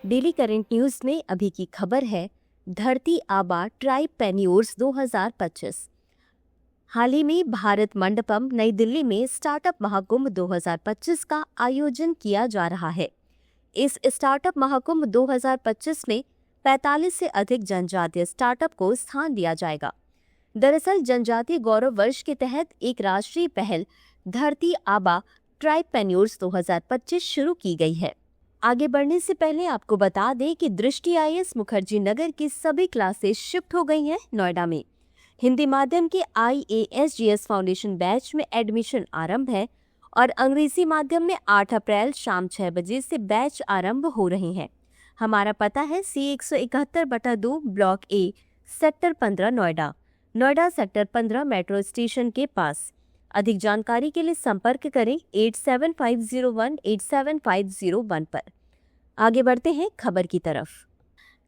Daily current news में अभी की खबर है धरती आबा ट्राइबप्रेन्योर्स 2025। हाल ही में भारत मंडपम नई दिल्ली में स्टार्टअप महाकुंभ 2025 का आयोजन किया जा रहा है। इस स्टार्टअप महाकुंभ 2025 में 45 से अधिक जनजातीय स्टार्टअप को स्थान दिया जाएगा। दरअसल जनजातीय गौरव वर्ष के तहत एक राष्ट्रीय पहल धरती आबा ट्राइबप्रेन्योर्स 2025 शुरू की गई है। आगे बढ़ने से पहले आपको बता दें कि दृष्टि आईएएस मुखर्जी नगर की सभी क्लासेस शिफ्ट हो गई हैं नोएडा में। हिंदी माध्यम के IASGS फाउंडेशन बैच में एडमिशन आरंभ है और अंग्रेजी माध्यम में 8 अप्रैल शाम 6 बजे से बैच आरंभ हो रहे हैं। हमारा पता है C171/2 block A sector 15 Noida sector 15 metro station के पास। अधिक जानकारी के लिए संपर्क करें 8750187501 पर। आगे बढ़ते हैं खबर की तरफ।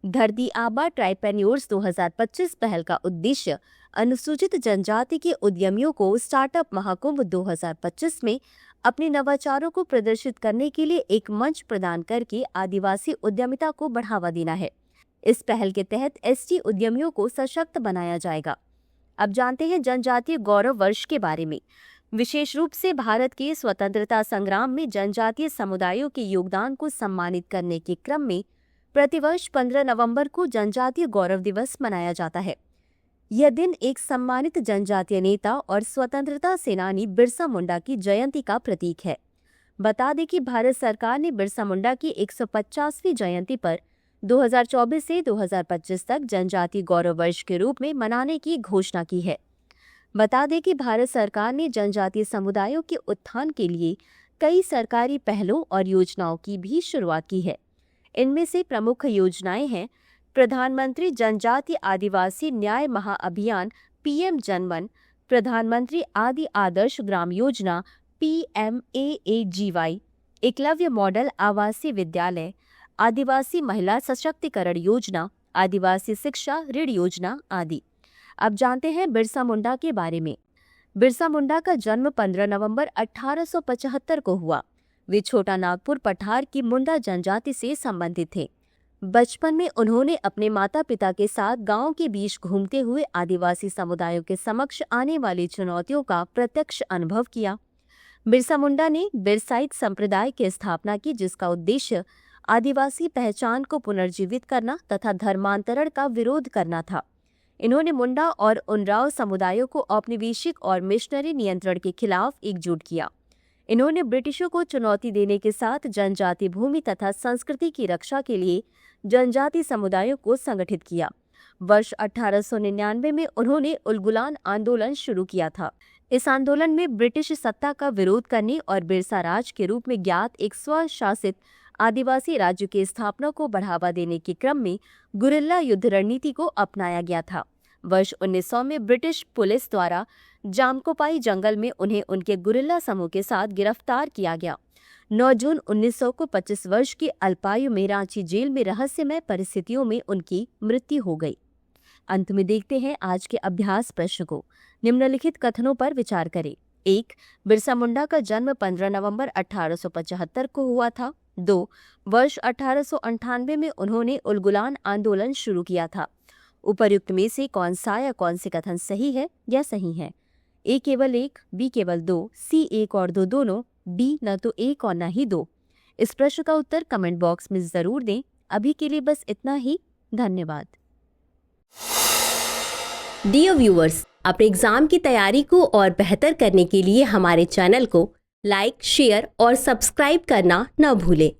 धरती आबा ट्राइबप्रेन्योर्स 2025 पहल का उद्देश्य अनुसूचित जनजाति के उद्यमियों को स्टार्टअप महाकुंभ 2025 में अपने नवाचारों को प्रदर्शित करने के लिए एक मंच प्रदान करके आदिवासी उद्यमिता को बढ़ावा देना है। इस पहल के तहत ST उद्यमियों को सशक्त बनाया जाएगा। अब जानते हैं जनजातीय गौरव वर्ष के बारे में। विशेष रूप से भारत के स्वतंत्रता संग्राम में जनजातीय समुदायों के योगदान को सम्मानित करने के क्रम में प्रतिवर्ष 15 नवंबर को जनजातीय गौरव दिवस मनाया जाता है। यह दिन एक सम्मानित जनजातीय नेता और स्वतंत्रता सेनानी बिरसा मुंडा की जयंती का प्रतीक है। बता दें कि भारत सरकार ने बिरसा मुंडा की 150वीं जयंती पर 2024 से 2025 तक जनजातीय गौरव वर्ष के रूप में मनाने की घोषणा की है। बता दें कि भारत सरकार ने जनजातीय समुदायों के उत्थान के लिए कई सरकारी पहलों और योजनाओं की भी शुरुआत की है। इनमें से प्रमुख योजनाएं हैं प्रधानमंत्री जनजातीय आदिवासी न्याय महाअभियान PM जनमन, प्रधानमंत्री आदि आदर्श ग्राम योजना PMAAGY, एकलव्य मॉडल आवासीय विद्यालय, आदिवासी महिला सशक्तिकरण योजना, आदिवासी शिक्षा ऋण योजना आदि। अब जानते हैं बिरसा मुंडा के बारे में। बिरसा मुंडा का जन्म 15 नवंबर 1875 को हुआ। वे छोटा नागपुर पठार की मुंडा जनजाति से संबंधित थे। बचपन में उन्होंने अपने माता पिता के साथ गांव के बीच घूमते हुए आदिवासी समुदायों के समक्ष आने वाली चुनौतियों का प्रत्यक्ष अनुभव किया। बिरसा मुंडा ने बिरसाइत संप्रदाय की स्थापना की, जिसका उद्देश्य आदिवासी पहचान को पुनर्जीवित करना तथा धर्मांतरण का विरोध करना था। इन्होंने मुंडा और उनराव समुदायों को औपनिवेशिक और मिशनरी नियंत्रण के खिलाफ एकजुट किया। इन्होंने ब्रिटिशों को चुनौती देने के साथ जनजाति भूमि तथा संस्कृति की रक्षा के लिए जनजाति समुदायों को संगठित किया। वर्ष 1899 में उन्होंने उलगुलान आंदोलन शुरू किया था। इस आंदोलन में ब्रिटिश सत्ता का विरोध करने और बिरसा राज के रूप में ज्ञात एक स्वशासित आदिवासी राज्य की स्थापना को बढ़ावा देने के क्रम में गुरिल्ला युद्ध रणनीति को अपनाया गया था। वर्ष 1900 में ब्रिटिश पुलिस द्वारा जामकोपाई जंगल में उन्हें उनके गुरिल्ला समूह के साथ गिरफ्तार किया गया। 9 जून 1900 को 25 वर्ष की अल्पायु में रांची जेल में रहस्यमय परिस्थितियों में उनकी मृत्यु हो गई। अंत में देखते हैं आज के अभ्यास प्रश्न को। निम्नलिखित कथनों पर विचार करें। 1. बिरसा मुंडा का जन्म 15 नवंबर 1875 को हुआ था। 2. वर्ष 1898 में उन्होंने उलगुलान आंदोलन शुरू किया था। उपर्युक्त में से कौन सा या कौन से कथन सही है या सही है? A केवल 1, B केवल 2, C 1 और 2 दोनों, D न तो 1 और न ही 2। इस प्रश्न का उत्तर कमेंट बॉक्स में जरूर दें। अभी के लिए बस इतना ही। धन्यवाद। डियर व्यूअर्स, अपने एग्जाम की तैयारी को और बेहतर करने के लिए हमारे चैनल को लाइक, शेयर और सब्सक्राइब करना न भूलें।